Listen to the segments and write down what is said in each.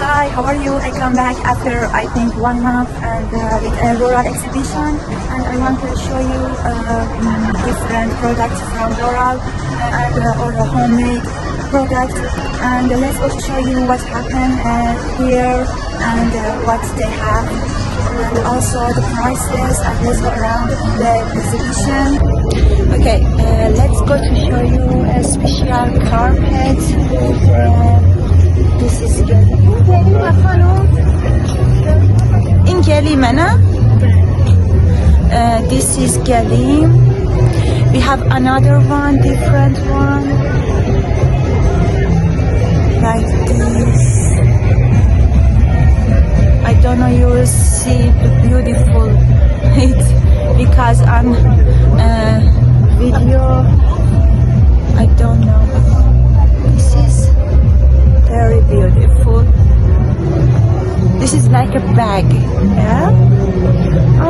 Hi, how are you? I come back after I think 1 month and with a rural exhibition, and I want to show you different products from Laurel and all the homemade products, and let's also show you what happened here and what they have, and also the prices, and let's go around the exhibition. Okay, let's go to show you a special carpet. This is in گلیمه نه؟ This is gelim. We have another one, different one, like this. I don't know, you will see the beautiful it because on video I don't know. This is very beautiful. This is like a bag, yeah?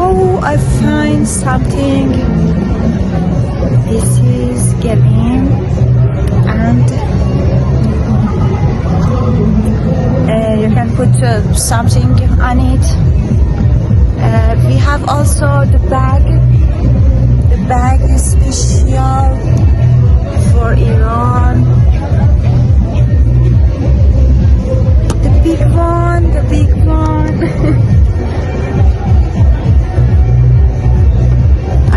Oh, I find something. This is gelim, and you can put something on it. We have also the bag. The bag is special for Iran. The big one.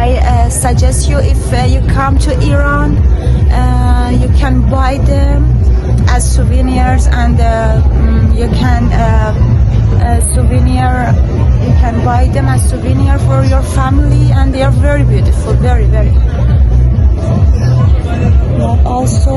I suggest you, if you come to Iran, you can buy them as souvenirs, and you can buy them as souvenir for your family, and they are very beautiful, very. Also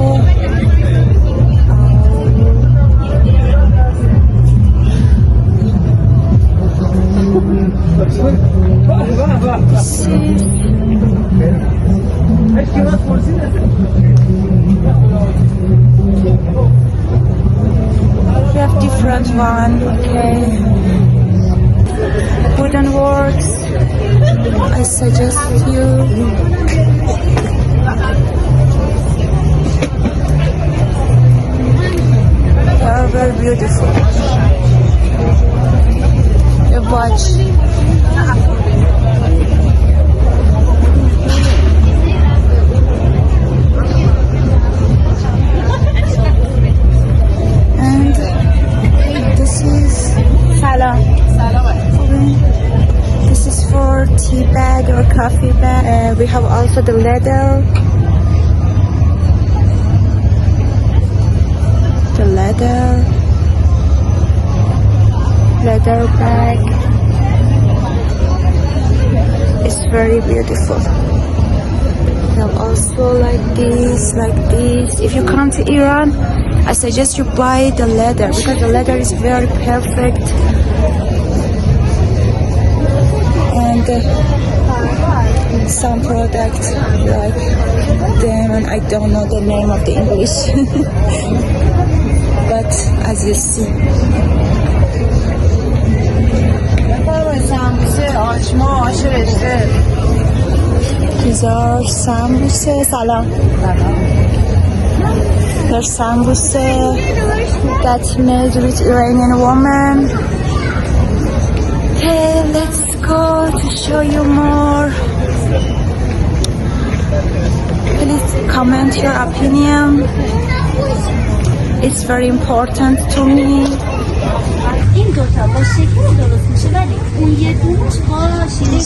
we have different one, okay. Wooden works, I suggest you. They are very beautiful. The watch. And this is salam. This is for tea bag or coffee bag. We have also the leather bag. It's very beautiful. We have also like this. If you come to Iran, I suggest you buy the leather because the leather is very perfect. And some products like them, and I don't know the name of the English. But as you see, these are sambusa. Salam. There's sambusa that's made with Iranian woman. Okay, let's go to show you more. Please comment your opinion. It's very important to me. این دو تا با شکر درست میشه، ولی اون یه دونش با شیرین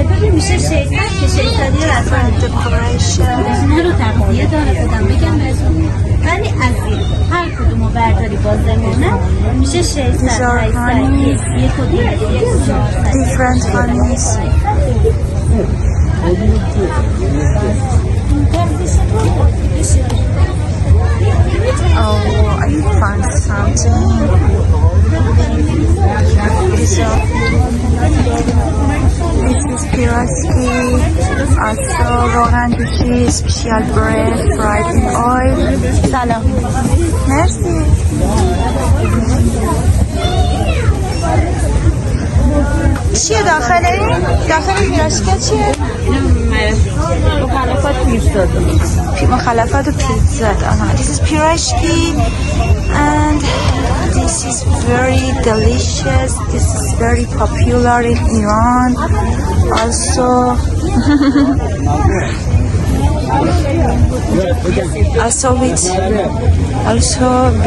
ببین میشه شیطان که شیطانی رو اصلا اینا رو تقضیه داره خودم بگم بهتون، ولی از هر کدومو برداری باز نمونه میشه شیطان یک کدوم different honeys. Oh, I found something. This is pirotki, also rogan dushi, special bread fried in oil. Salam. Merci. چیه داخل این؟ داخل این پیراشکی چیه؟ مخلفات پیتزا. مخلفات پیتزا. This is pirashki and this is very delicious. This is very popular in Iran. Also also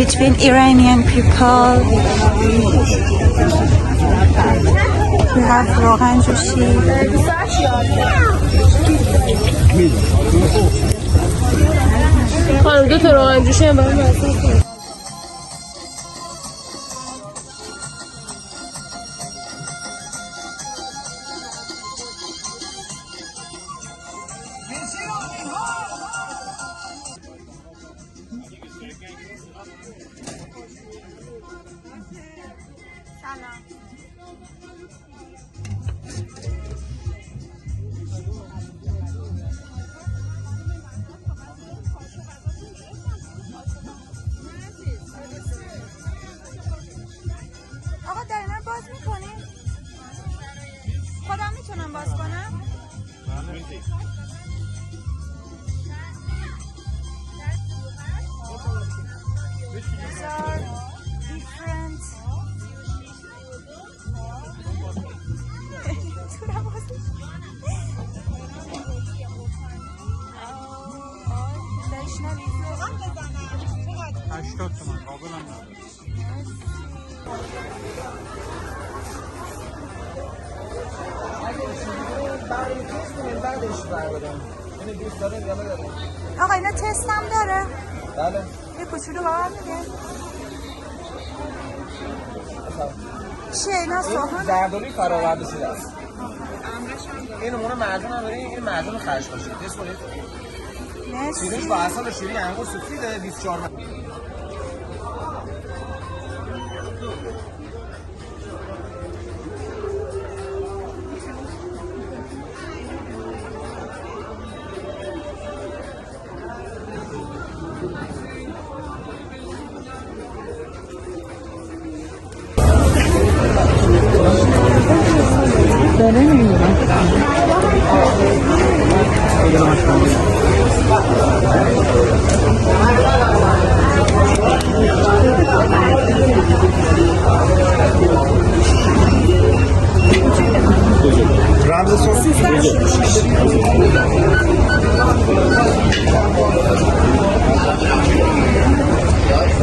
between Iranian people. We have روغن جوشی. خانم 2 تا روغن جوشی هم برام آقا در اینا باز میکنیم؟ خودم میتونم باز کنم؟ These are different. آقا اینا تست هم داره؟ بله. یه کوچولو با هم میگه چیه اینا سوهان؟ زردوری فرآورده شده است. این نمونه معجون هم داریم، این معجون خشک باشه. تست کنید. مرسی. شیرینش با عسل شیرین انگور سفیده 24 من.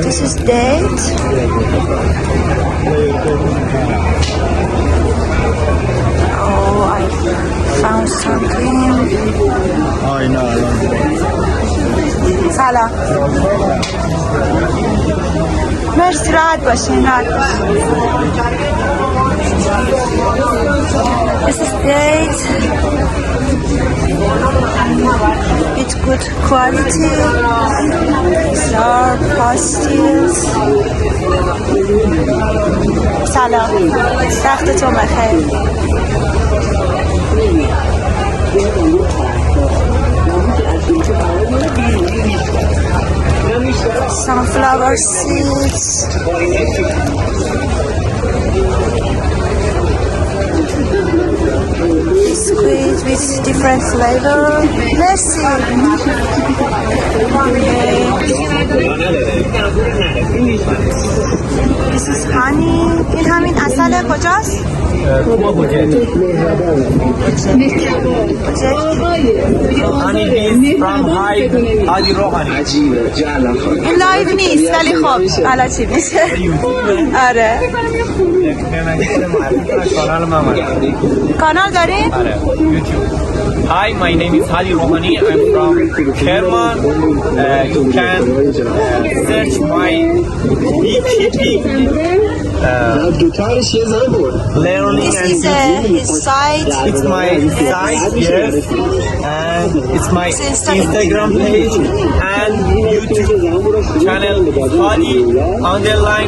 This is date. Oh, I found something. I know. سلام. مرسی راحت باشین راحت باشین. This is date. It's good quality. These are pastilles. سلام. وقتتون بخیر. Sunflower seeds. Biscuit with different flavor. Merci. This is honey. این همین عسل کجاست؟ Hani is from Hadi Rohani. این لایو نیست ولی خب حالا چی میشه؟ آره. کانال دارین؟ آره YouTube. Hi, my name is Hani Rohani. I'm from KERMAN. You can search my beekeeping learning This and is his site. it's my site, yes, and it's my Instagram page and YouTube channel Hani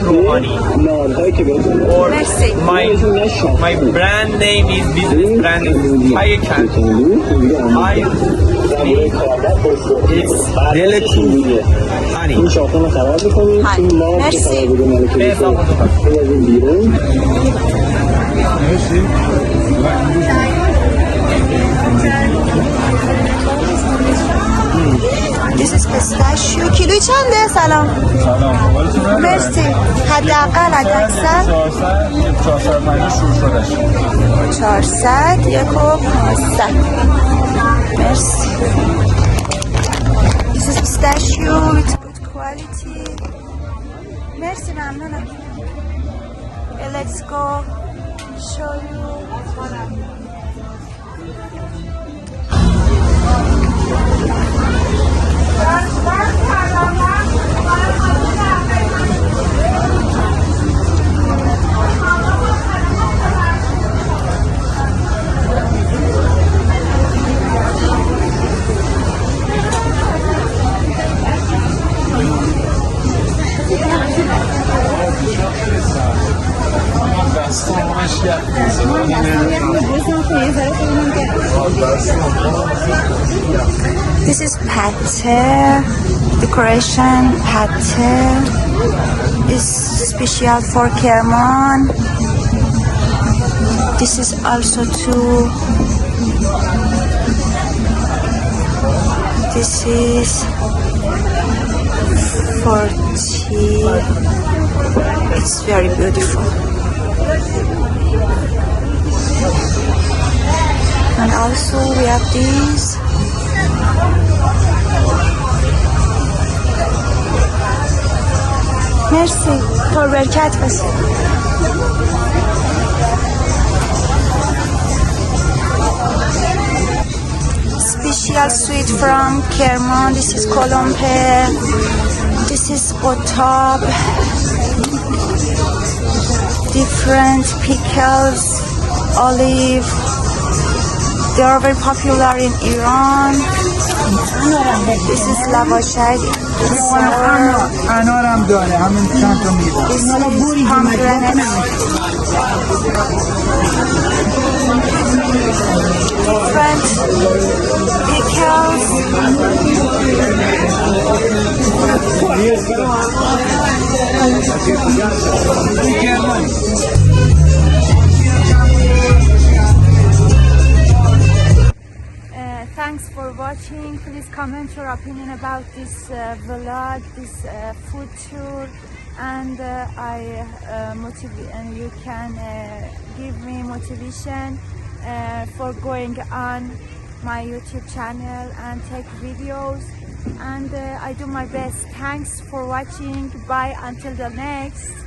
_Rohani. Or Merci. my brand name is business brand is Hi It's delicacies. Hani. مرسی. This is pistachio. کیلوی چنده؟ سلام. مرسی. حداقل اکثر 400 1 و 500. مرسی. This is pistachio with good quality. مرسی ممنونم. Let's go show you. This is pate, decoration pate is special for KERMAN. This is also too. This is for tea. It's very beautiful. And also we have these. مرسی پر برکت بسی. Special sweet from KERMAN. This is colompe. This is otab. Different pickles, olive. They are very popular in Iran. This is lavashag. This is pomegranate. Different pickles. Thanks for watching. Please comment your opinion about this vlog, this food tour, and and you can give me motivation for going on my YouTube channel and take videos. And I do my best. Thanks for watching. Bye until the next.